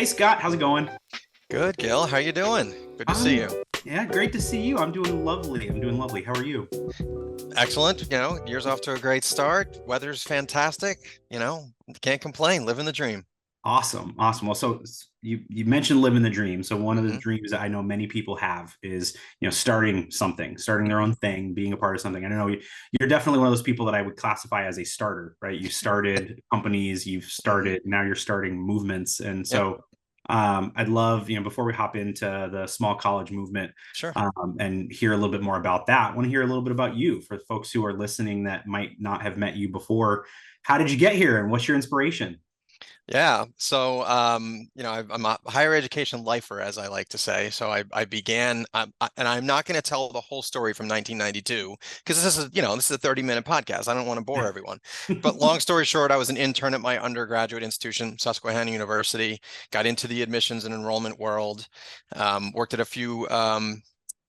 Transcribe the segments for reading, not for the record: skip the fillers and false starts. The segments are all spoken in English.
Hey Scott, how's it going? Good, Gil. How you doing? Good to see Um, you. yeah, great to see you. I'm doing lovely. I'm doing lovely. How are you? Excellent. Year's off to a great start. Weather's fantastic. Can't complain. Living the dream. Awesome, awesome. Well, you mentioned living the dream. So one of the hmm dreams that I know many people have is starting something, starting their own thing, being a part of something. I don't know you're definitely one of those people that I would classify as a starter, right? You started companies, you've hmm started now you're starting movements, and Yep. so I'd love before we hop into the small college movement Sure. and hear a little bit more about that. I want to hear a little bit about you for folks who are listening that might not have met you before. How did you get here, and what's your inspiration? Yeah. So, I'm a higher education lifer, as I like to say. So I began, and I'm not going to tell the whole story from 1992 because this is a 30-minute podcast. I don't want to bore everyone. But long story short, I was an intern at my undergraduate institution, Susquehanna University, got into the admissions and enrollment world, worked at a few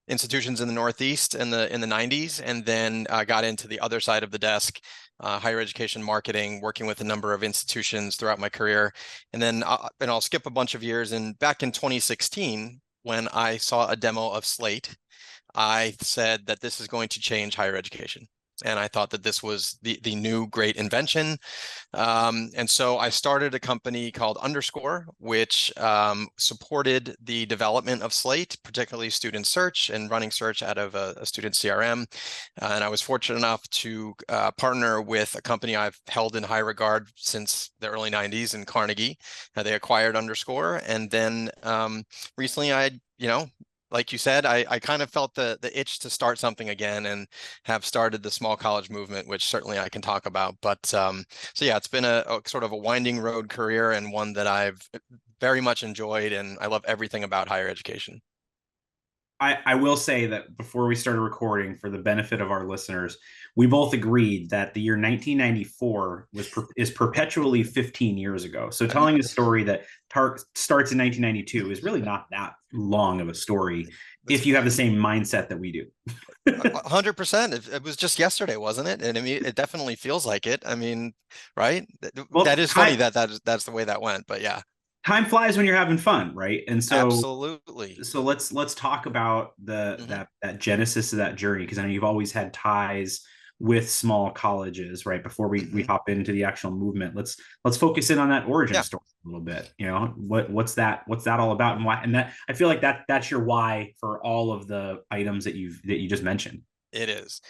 institutions in the Northeast in the 90s, and then got into the other side of the desk, higher education marketing, working with a number of institutions throughout my career. And I'll skip a bunch of years. And back in 2016, when I saw a demo of Slate, I said that this is going to change higher education. And I thought that this was the new great invention. And so I started a company called Underscore, which supported the development of Slate, particularly student search and running search out of a student CRM. And I was fortunate enough to partner with a company I've held in high regard since the early 90s in Carnegie. They acquired Underscore. And then recently like you said, I kind of felt the itch to start something again and have started the small college movement, which certainly I can talk about. But so yeah, it's been a sort of a winding road career and one that I've very much enjoyed, and I love everything about higher education. I will say that before we started recording, for the benefit of our listeners, we both agreed that the year 1994 is perpetually 15 years ago. So telling a story that starts in 1992 is really not that long of a story It's if you have the same mindset that we do. 100%. It was just yesterday, wasn't it? And I mean, it definitely feels like it. I mean, right? That Well, is funny that's the way that went, but yeah, time flies when you're having fun, right? And so absolutely. let's talk about hmm that genesis of that journey, because I know you've always had ties with small colleges, right? Before we hmm hop into the actual movement, let's focus in on that origin Yeah, story a little bit. What's that all about, and why? And that I feel like that's your why for all of the items that you just mentioned. it is.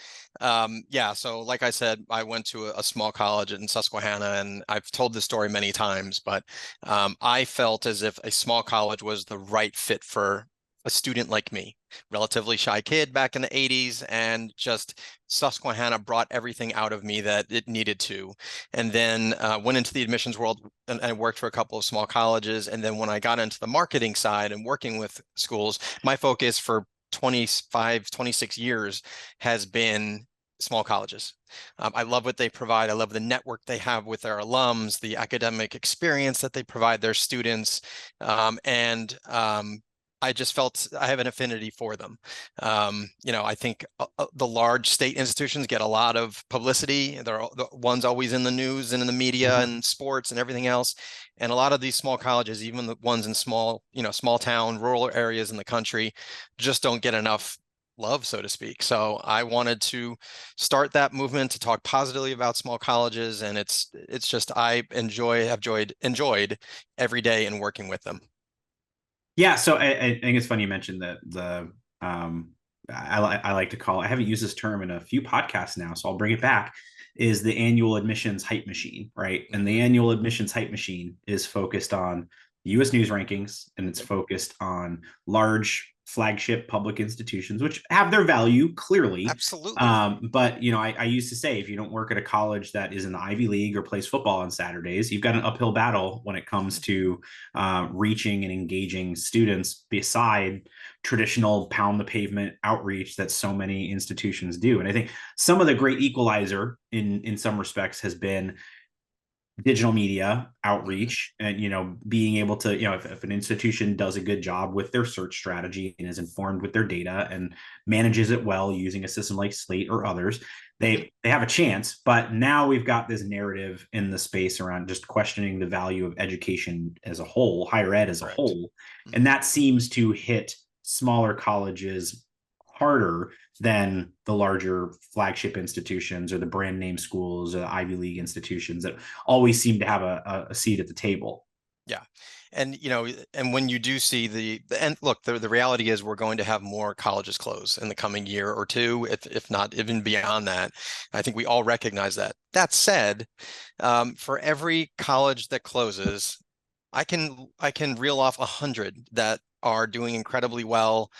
Yeah, so like I said, I went to a small college in Susquehanna, and I've told this story many times, but I felt as if a small college was the right fit for a student like me, relatively shy kid back in the 80s, and just Susquehanna brought everything out of me that it needed to. And then went into the admissions world and I worked for a couple of small colleges. And then when I got into the marketing side and working with schools, my focus for 25, 26 years has been small colleges. I love what they provide. I love the network they have with their alums, the academic experience that they provide their students. And I just felt I have an affinity for them. I think the large state institutions get a lot of publicity. They're the ones always in the news and in the media Mhm. and sports and everything else. And a lot of these small colleges, even the ones in small town, rural areas in the country, just don't get enough love, so to speak. So I wanted to start that movement to talk positively about small colleges, and it's just have enjoyed every day in working with them. Yeah, so I think it's funny you mentioned the I like to call, I haven't used this term in a few podcasts now, so I'll bring it back, is the annual admissions hype machine, right? And the Mhm. annual admissions hype machine is focused on US news rankings, and it's Yep. focused on large flagship public institutions, which have their value clearly. Absolutely. But I used to say, if you don't work at a college that is in the Ivy League or plays football on Saturdays, you've got an uphill battle when it comes Mhm. to reaching and engaging students beside traditional pound the pavement outreach that so many institutions do. And I think some of the great equalizer in some respects has been digital media Mhm. outreach, and being able to, if an institution does a good job with their search strategy and is informed with their data and manages it well using a system like Slate or others, they have a chance. But now we've got this narrative in the space around just questioning the value of education as a whole, higher ed as a Correct. whole, and Mhm. that seems to hit smaller colleges harder than the larger flagship institutions or the brand name schools or the Ivy League institutions that always seem to have a seat at the table. Yeah. And and when you do see and look, the reality is we're going to have more colleges close in the coming year or two, if not even beyond that. I think we all recognize that. That said, for every college that closes, I can reel off 100 that are doing incredibly well.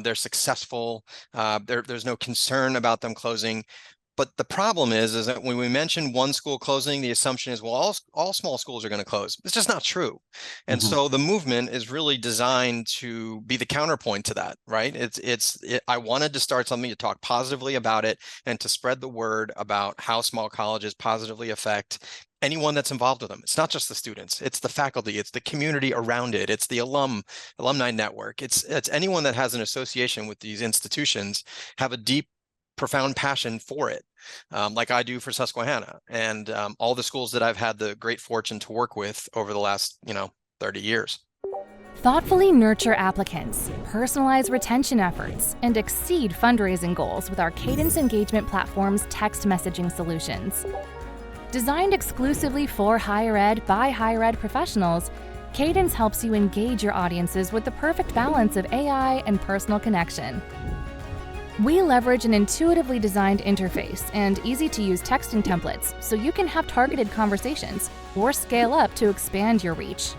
They're successful. There's no concern about them closing. But the problem is that when we mention one school closing, the assumption is, well, all small schools are going to close. It's just not true. And Mm-hmm. so the movement is really designed to be the counterpoint to that, right? I wanted to start something to talk positively about it and to spread the word about how small colleges positively affect anyone that's involved with them. It's not just the students, it's the faculty, it's the community around it, it's the alumni network. It's anyone that has an association with these institutions have a deep, profound passion for it, like I do for Susquehanna and all the schools that I've had the great fortune to work with over the last 30 years. Thoughtfully nurture applicants, personalize retention efforts, and exceed fundraising goals with our Cadence Engagement Platform's text messaging solutions. Designed exclusively for higher ed by higher ed professionals, Cadence helps you engage your audiences with the perfect balance of AI and personal connection. We leverage an intuitively designed interface and easy-to-use texting templates so you can have targeted conversations or scale up to expand your reach.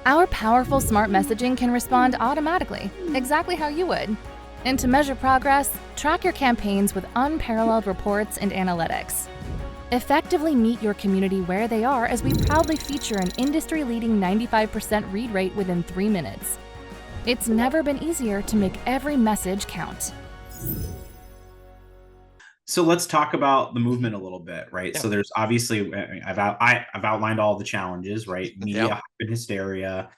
Our powerful smart messaging can respond automatically, exactly how you would. And to measure progress, track your campaigns with unparalleled reports and analytics. Effectively meet your community where they are as we proudly feature an industry-leading 95% read rate within 3 minutes. It's never been easier to make every message count. So let's talk about the movement a little bit, right? Yeah. So there's obviously I've outlined all the challenges, right? Yeah. Media hype and hysteria,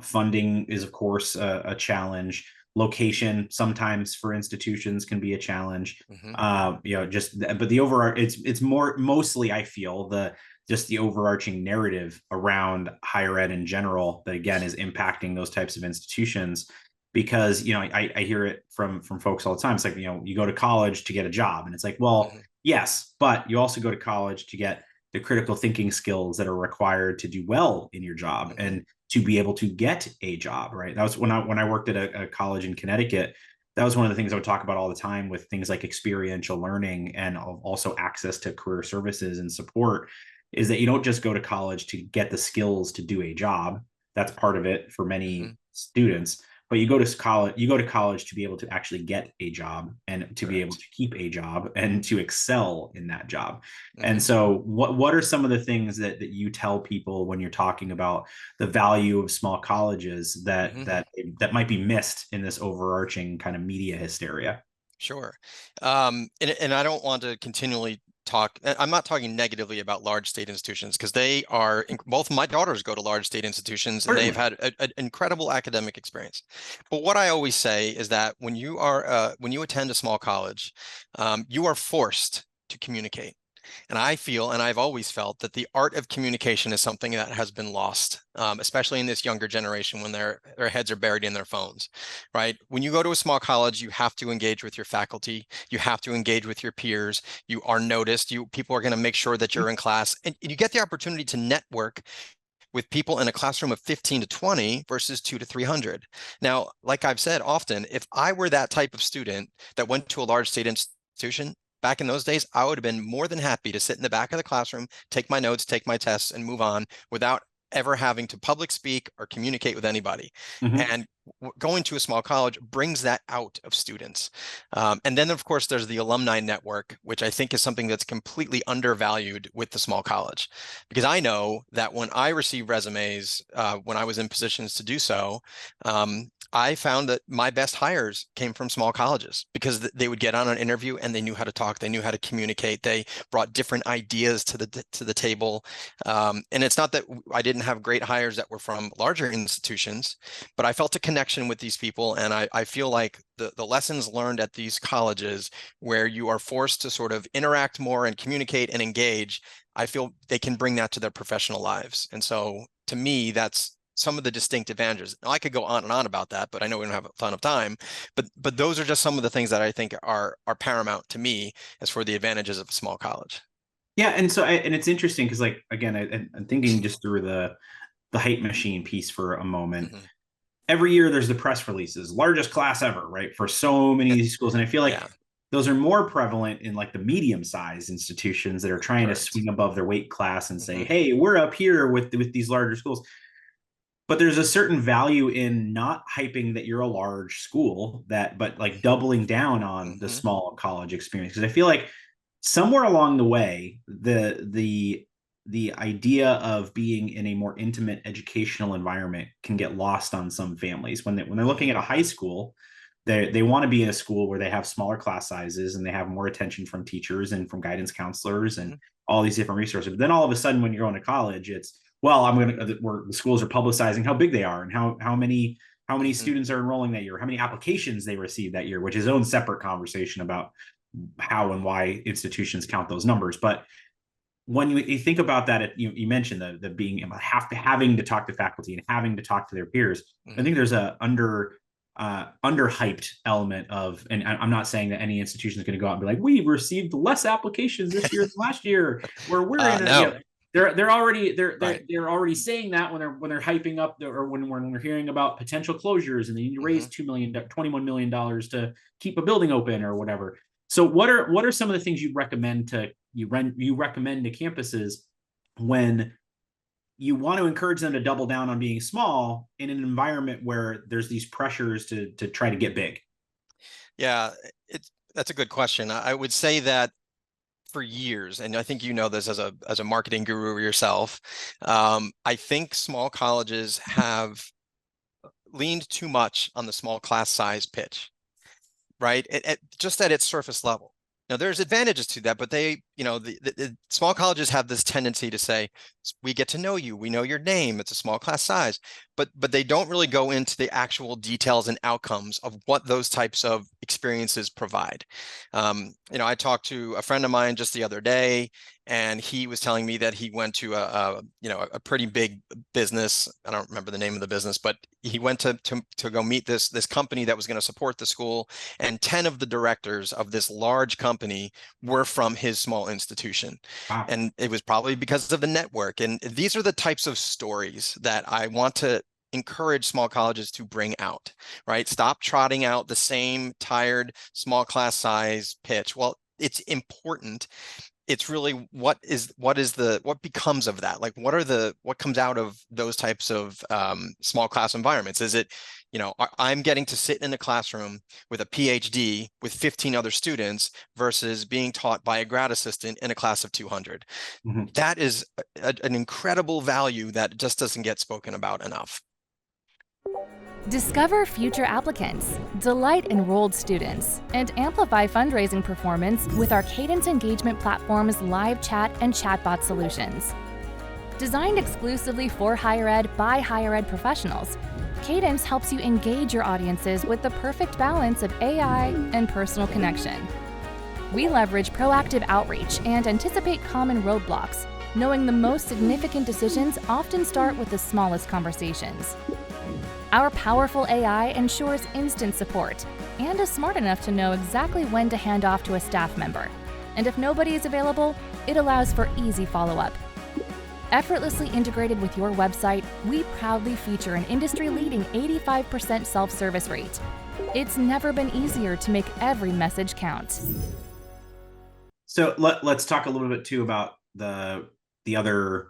funding is of course a challenge. Location sometimes for institutions can be a challenge. Hmm. But the overall it's more mostly I feel the overarching narrative around higher ed in general that again is impacting those types of institutions because I hear it from folks all the time. It's like you go to college to get a job, and it's like, well, Hmm. yes, but you also go to college to get the critical thinking skills that are required to do well in your job Hmm. and to be able to get a job. Right. That was when I worked at a college in Connecticut. That was one of the things I would talk about all the time with things like experiential learning and also access to career services and support. Is that you don't just go to college to get the skills to do a job. That's part of it for Hmm. many students, but you go to college to be able to actually get a job and to be able Correct. to keep a job and to excel in that job. And Hmm. so what are some of the things that you tell people when you're talking about the value of small colleges that Hmm. that might be missed in this overarching kind of media hysteria? Sure. And I don't want to continually I'm not talking negatively about large state institutions because both my daughters go to large state institutions and they've Certainly. had an incredible academic experience. But what I always say is that when you attend a small college, you are forced to communicate. And I feel, and I've always felt, that the art of communication is something that has been lost, especially in this younger generation when their heads are buried in their phones, right? When you go to a small college, you have to engage with your faculty, you have to engage with your peers, you are noticed, people are going to make sure that you're in class, and you get the opportunity to network with people in a classroom of 15 to 20 versus 2 to 300. Now, like I've said often, if I were that type of student that went to a large state institution, back in those days, I would have been more than happy to sit in the back of the classroom, take my notes, take my tests, and move on without ever having to public speak or communicate with anybody. Mm-hmm. And going to a small college brings that out of students. And then, of course, there's the alumni network, which I think is something that's completely undervalued with the small college. Because I know that when I receive resumes, when I was in positions to do so, I found that my best hires came from small colleges because they would get on an interview and they knew how to talk, they knew how to communicate, they brought different ideas to the table. And it's not that I didn't have great hires that were from larger institutions, but I felt a connection connection with these people. And I feel like the lessons learned at these colleges where you are forced to sort of interact more and communicate and engage, I feel they can bring that to their professional lives. And so to me, that's some of the distinct advantages. Now, I could go on and on about that, but I know we don't have a ton of time. But those are just some of the things that I think are paramount to me as for the advantages of a small college. Yeah, and so and it's interesting because, like, again, I'm thinking just through the hype machine piece for a moment. Mm-hmm. Every year there's the press releases, largest class ever, right? For so many of these schools. And I feel like those are more prevalent in like the medium-sized institutions that are trying to swing above their weight class and say, hey, we're up here with these larger schools. But there's a certain value in not hyping that you're a large school, but like doubling down on the small college experience. Because I feel like somewhere along the way, the idea of being in a more intimate educational environment can get lost on some families when they're looking at a high school. They want to be in a school where they have smaller class sizes and they have more attention from teachers and from guidance counselors and all these different resources. But then all of a sudden, when you're going to college, it's, well, the schools are publicizing how big they are and how many students are enrolling that year, how many applications they received that year, which is its own separate conversation about how and why institutions count those numbers. But when you think about that, you mentioned the being having to talk to faculty and having to talk to their peers. I think there's a underhyped element of, and I'm not saying that any institution is going to go out and be like, we received less applications this year than last year, where we're in a, they're already saying that when they're hyping up or when we're hearing about potential closures and they need to raise $21 million to keep a building open or whatever. So what are some of the things you recommend to campuses when you want to encourage them to double down on being small in an environment where there's these pressures to try to get big? Yeah, that's a good question. I would say that for years, and I think you know this as a marketing guru yourself, I think small colleges have leaned too much on the small class size pitch, right? Just at its surface level. Now, there's advantages to that, but the small colleges have this tendency to say, we get to know you, we know your name, it's a small class size, but they don't really go into the actual details and outcomes of what those types of experiences provide. I talked to a friend of mine just the other day, and he was telling me that he went to a pretty big business. I don't remember the name of the business, but he went to go meet this company that was going to support the school, and 10 of the directors of this large company were from his small institution. Wow. And it was probably because of the network. And these are the types of stories that I want to encourage small colleges to bring out, right? Stop trotting out the same tired small class size pitch. Well, it's important. It's really what becomes of that? Like, what comes out of those types of small class environments? Is it, I'm getting to sit in a classroom with a PhD with 15 other students versus being taught by a grad assistant in a class of 200. That is an incredible value that just doesn't get spoken about enough. Discover future applicants, delight enrolled students, and amplify fundraising performance with our Cadence engagement platform's live chat and chatbot solutions. Designed exclusively for higher ed by higher ed professionals, Cadence helps you engage your audiences with the perfect balance of AI and personal connection. We leverage proactive outreach and anticipate common roadblocks, knowing the most significant decisions often start with the smallest conversations. Our powerful AI ensures instant support and is smart enough to know exactly when to hand off to a staff member. And if nobody is available, it allows for easy follow-up. Effortlessly integrated with your website, we proudly feature an industry-leading 85% self-service rate. It's never been easier to make every message count. So let's talk a little bit too about the other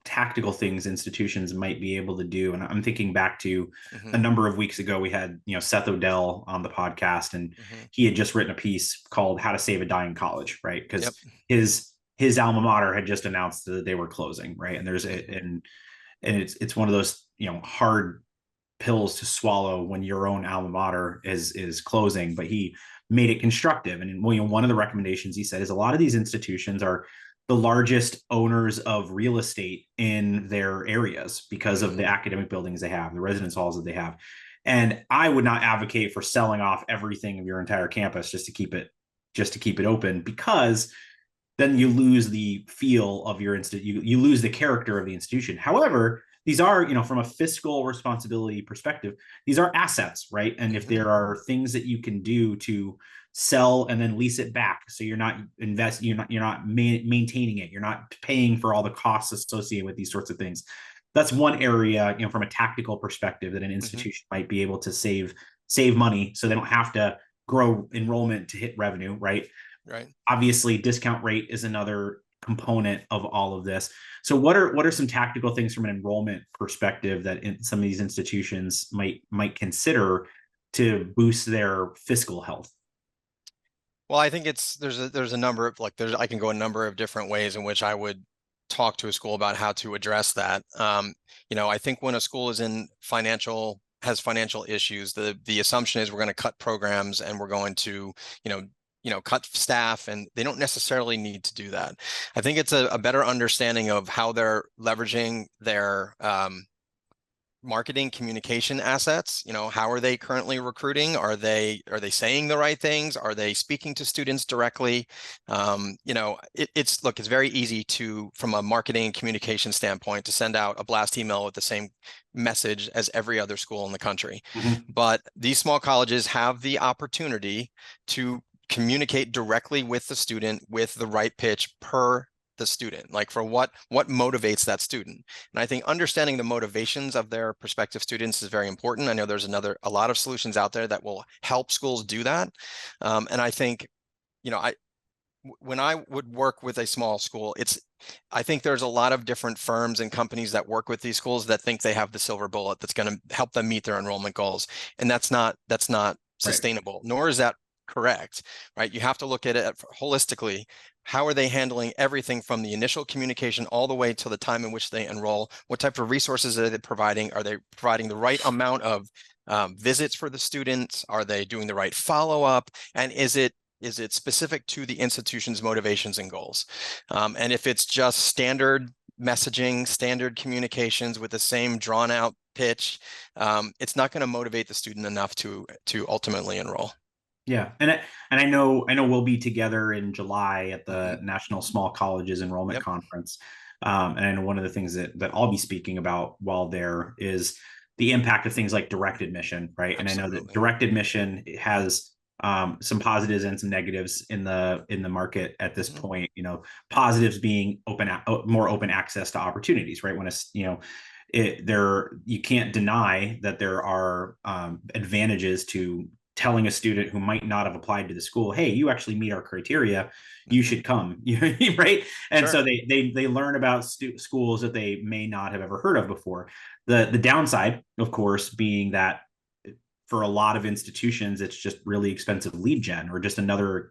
tactical things institutions might be able to do. And I'm thinking back to a number of weeks ago, we had, Seth Odell on the podcast, and he had just written a piece called How to Save a Dying College, right? Because his alma mater had just announced that they were closing, right? And it's one of those, hard pills to swallow when your own alma mater is closing, but he made it constructive. And one of the recommendations he said is a lot of these institutions are the largest owners of real estate in their areas because of the academic buildings they have, the residence halls that they have. And I would not advocate for selling off everything of your entire campus just to keep it open, because then you lose the feel of your institute. You lose the character of the institution. However, these are, from a fiscal responsibility perspective, these are assets, right? And if there are things that you can do to sell and then lease it back, so you're not maintaining it, you're not paying for all the costs associated with these sorts of things. That's one area, from a tactical perspective, that an institution might be able to save money, so they don't have to grow enrollment to hit revenue, right? Right. Obviously, discount rate is another component of all of this. So what are some tactical things from an enrollment perspective that some of these institutions might consider to boost their fiscal health? Well, I think there's a number of I can go a number of different ways in which I would talk to a school about how to address that. I think when a school is has financial issues, the assumption is we're going to cut programs and we're going to, cut staff, and they don't necessarily need to do that. I think it's a better understanding of how they're leveraging their marketing communication assets. How are they currently recruiting? Are they saying the right things? Are they speaking to students directly? It's very easy from a marketing and communication standpoint, to send out a blast email with the same message as every other school in the country. But these small colleges have the opportunity to communicate directly with the student with the right pitch per the student, like for what motivates that student. And I think understanding the motivations of their prospective students is very important. I know there's a lot of solutions out there that will help schools do that. And I think, when I would work with a small school, I think there's a lot of different firms and companies that work with these schools that think they have the silver bullet that's going to help them meet their enrollment goals. And that's not sustainable, nor is that correct, right? You have to look at it holistically. How are they handling everything from the initial communication all the way to the time in which they enroll? What type of resources are they providing? Are they providing the right amount of visits for the students? Are they doing the right follow-up? And is it specific to the institution's motivations and goals? And if it's just standard messaging, standard communications with the same drawn out pitch, it's not going to motivate the student enough to ultimately enroll. Yeah, and I know we'll be together in July at the National Small Colleges Enrollment Conference, and I know one of the things that I'll be speaking about while there is the impact of things like direct admission, right? Absolutely. And I know that direct admission has some positives and some negatives in the market at this point. Positives being more open access to opportunities, right? When you can't deny that there are advantages to telling a student who might not have applied to the school, hey, you actually meet our criteria, you should come, right? And so they learn about schools that they may not have ever heard of before. The downside, of course, being that for a lot of institutions, it's just really expensive lead gen, or just another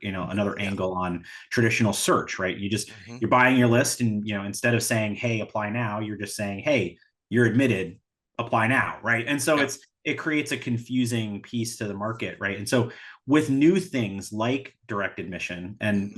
angle on traditional search, right? You're buying your list, and instead of saying, hey, apply now, you're just saying, hey, you're admitted, apply now, right? And so it creates a confusing piece to the market, right? And so with new things like direct admission, and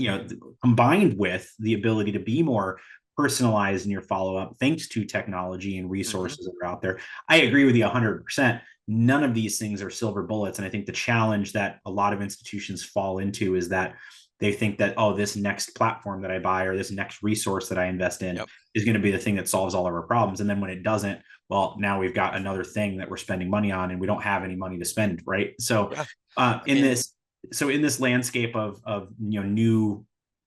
combined with the ability to be more personalized in your follow-up, thanks to technology and resources that are out there, I agree with you 100%. None of these things are silver bullets. And I think the challenge that a lot of institutions fall into is that they think that, oh, this next platform that I buy, or this next resource that I invest in is going to be the thing that solves all of our problems. And then when it doesn't, well, now we've got another thing that we're spending money on, and we don't have any money to spend, right? So in this landscape of new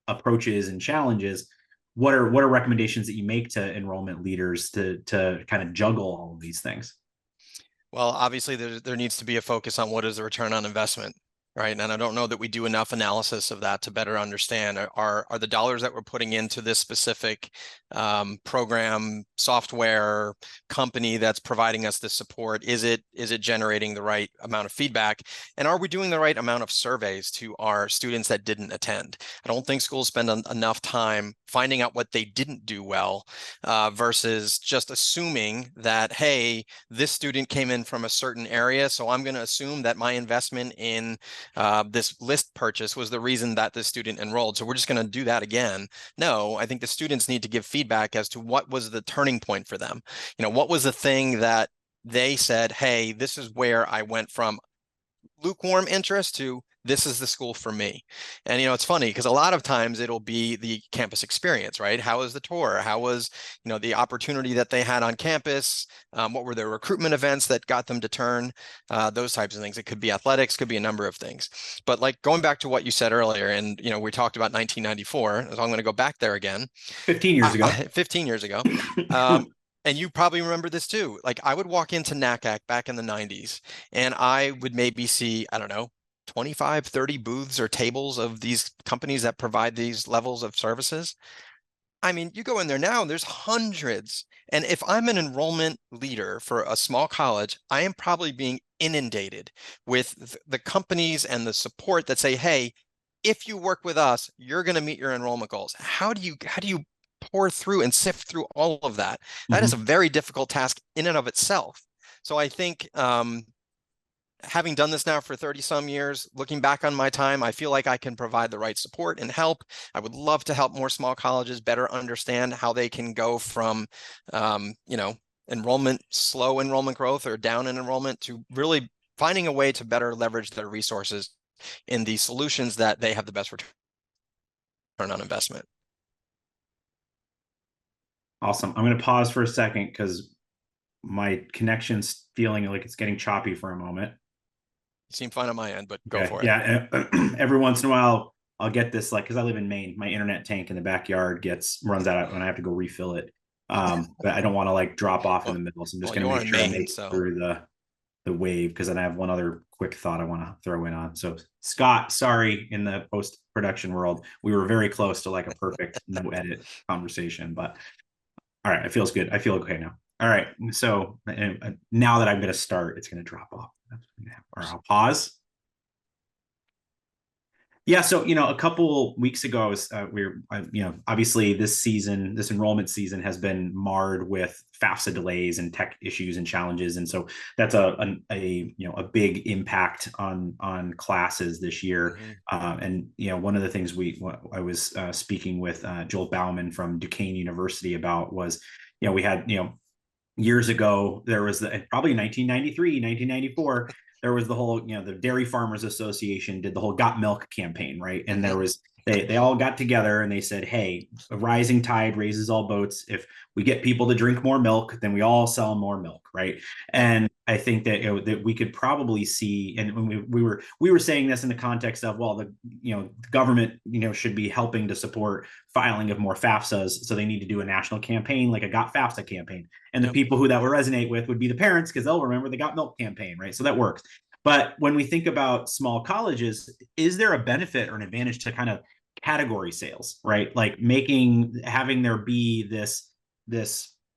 approaches and challenges, what are recommendations that you make to enrollment leaders to kind of juggle all of these things? Well, obviously there needs to be a focus on what is the return on investment, right? And I don't know that we do enough analysis of that to better understand, are the dollars that we're putting into this specific program, software, company that's providing us this support, is it generating the right amount of feedback? And are we doing the right amount of surveys to our students that didn't attend? I don't think schools spend enough time finding out what they didn't do well, versus just assuming that, hey, this student came in from a certain area, so I'm going to assume that my investment in this list purchase was the reason that this student enrolled, so we're just going to do that again. No, I think the students need to give feedback as to what was the turning point for them. What was the thing that they said, hey, this is where I went from lukewarm interest to this is the school for me. And it's funny because a lot of times it'll be the campus experience, right? How was the tour? How was the opportunity that they had on campus? What were their recruitment events that got them to turn? Those types of things. It could be athletics, could be a number of things. But like going back to what you said earlier, and we talked about 1994, so I'm going to go back there again. 15 years ago. 15 years ago. And you probably remember this too. Like I would walk into NACAC back in the 90s and I would maybe see, I don't know, 25, 30 booths or tables of these companies that provide these levels of services. I mean, you go in there now and there's hundreds. And if I'm an enrollment leader for a small college, I am probably being inundated with the companies and the support that say, hey, if you work with us, you're going to meet your enrollment goals. How do you pour through and sift through all of that? That is a very difficult task in and of itself. So I think having done this now for 30 some years, looking back on my time, I feel like I can provide the right support and help. I would love to help more small colleges better understand how they can go from, slow enrollment growth or down in enrollment to really finding a way to better leverage their resources in the solutions that they have the best return on investment. Awesome. I'm going to pause for a second because my connection's feeling like it's getting choppy for a moment. You seem fine on my end, but go for it. Yeah. Every once in a while, I'll get this, like, because I live in Maine, my internet tank in the backyard runs out and I have to go refill it. But I don't want to like drop off in the middle. So I'm just going to make sure I make it through the wave, because then I have one other quick thought I want to throw in on. So Scott, sorry, in the post-production world, we were very close to like a perfect no edit conversation, but all right, it feels good. I feel okay now. All right, so now that I'm going to start, it's going to drop off. Or I'll pause. Yeah, so a couple weeks ago, obviously this enrollment season has been marred with FAFSA delays and tech issues and challenges, and so that's a big impact on classes this year. And one of the things I was speaking with Joel Bauman from Duquesne University about was we had years ago there was probably 1993, 1994. There was the whole, the Dairy Farmers Association did the whole Got Milk campaign, right? And there was, they all got together and they said, hey, a rising tide raises all boats. If we get people to drink more milk, then we all sell more milk, right? And I think that that we could probably see, and we were saying this in the context of, well, the government should be helping to support filing of more FAFSAs, so they need to do a national campaign like a Got FAFSA campaign. And the people who that would resonate with would be the parents, because they'll remember the Got Milk campaign, right? So that works. But when we think about small colleges, is there a benefit or an advantage to kind of category sales, right? Like having there be this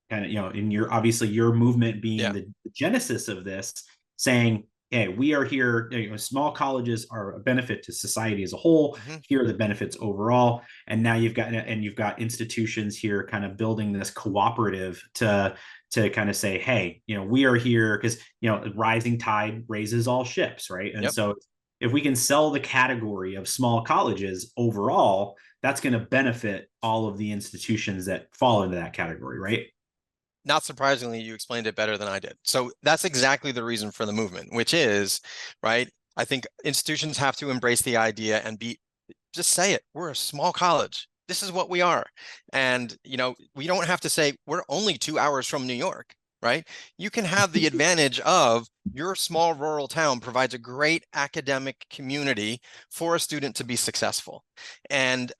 kind of, in your movement being the genesis of this, saying, hey, we are here, small colleges are a benefit to society as a whole. Here are the benefits overall. And now you've got institutions here kind of building this cooperative to kind of say, hey, we are here because, rising tide raises all ships, right? And so if we can sell the category of small colleges overall, that's going to benefit all of the institutions that fall into that category, right? Not surprisingly, you explained it better than I did. So that's exactly the reason for the movement, which is, right, I think institutions have to embrace the idea and just say it. We're a small college. This is what we are. And, we don't have to say we're only 2 hours from New York, right? You can have the advantage of your small rural town provides a great academic community for a student to be successful. And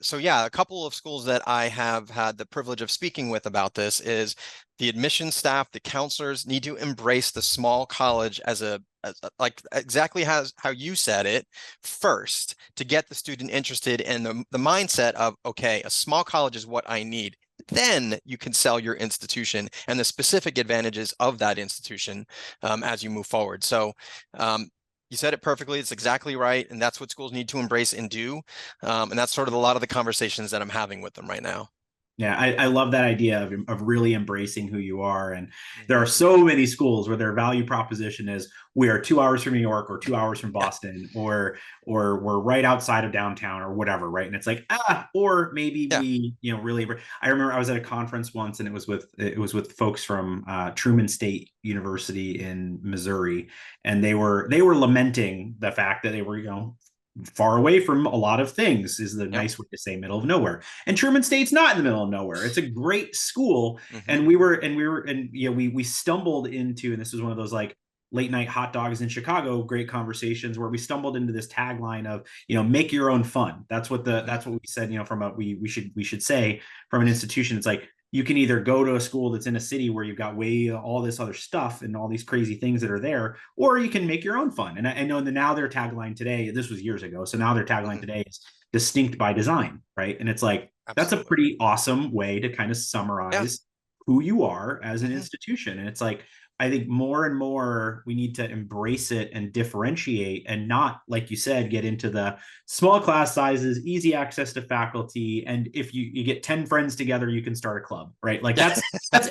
so, a couple of schools that I have had the privilege of speaking with about this is the admissions staff, the counselors need to embrace the small college as like exactly how you said it first, to get the student interested in the mindset of, okay, a small college is what I need. Then you can sell your institution and the specific advantages of that institution as you move forward. So, You said it perfectly. It's exactly right. And that's what schools need to embrace and do. And that's sort of a lot of the conversations that I'm having with them right now. Yeah, I love that idea of really embracing who you are. And there Mhm. are so many schools where their value proposition is we are 2 hours from New York or 2 hours from Yeah. Boston, or we're right outside of downtown or whatever, right? And it's like, or maybe Yeah. we, really. I remember I was at a conference once, and it was with folks from Truman State University in Missouri, and they were lamenting the fact that they were, far away from a lot of things, is the Yep. nice way to say middle of nowhere. And Truman State's not in the middle of nowhere. It's a great school. Mhm. And we stumbled into, and this was one of those like late night hot dogs in Chicago, great conversations where we stumbled into this tagline of, make your own fun. That's what we said, from we should say from an institution. It's like, you can either go to a school that's in a city where you've got all this other stuff and all these crazy things that are there, or you can make your own fun. And I know that now their tagline today, this was years ago, so now their tagline today is distinct by design, right? And it's like, that's a Absolutely. pretty awesome way to kind of Yeah. summarize who you are as an Mhm. institution. And it's like, I think more and more we need to embrace it and differentiate, and not, like you said, get into the small class sizes, easy access to faculty, and if you get 10 friends together, you can start a club, right? Like that's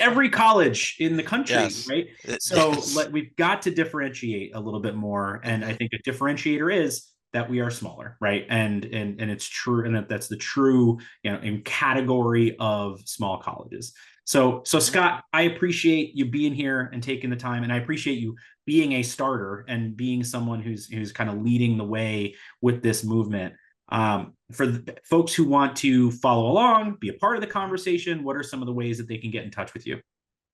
every college in the country, Yes. right? So Yes. we've got to differentiate a little bit more, and I Mhm. think a differentiator is that we are smaller, right? And it's true, and that's the true, in category of small colleges. So Mhm. Scott, I appreciate you being here and taking the time, and I appreciate you being a starter and being someone who's kind of leading the way with this movement. For the folks who want to follow along, be a part of the conversation, what are some of the ways that they can get in touch with you?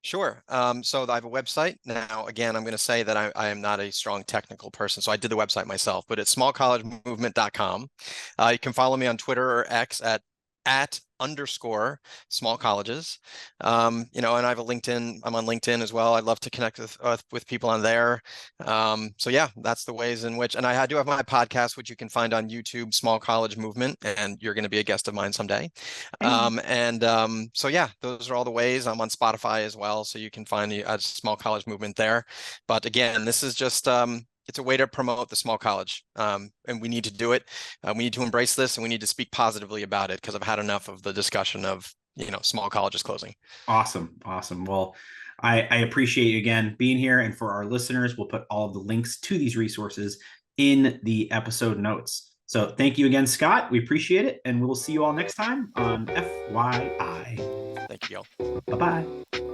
Sure. So I have a website. Now, again, I'm going to say that I am not a strong technical person, so I did the website myself, but it's smallcollegemovement.com. You can follow me on Twitter or X at underscore small colleges. And I have a LinkedIn. I'm on LinkedIn as well. I'd love to connect with people on there. So yeah, that's the ways in which, and I do have my podcast, which you can find on YouTube, Small College Movement, and you're going to be a guest of mine someday. So yeah, those are all the ways. I'm on Spotify as well, so you can find the Small College Movement there. But again, this is just it's a way to promote the small college, and we need to do it. We need to embrace this, and we need to speak positively about it, because I've had enough of the discussion of small colleges closing. Awesome. Well, I appreciate you again being here, and for our listeners, we'll put all of the links to these resources in the episode notes. So thank you again, Scott. We appreciate it, and we'll see you all next time on FYI. Thank you, Gil. Bye-bye.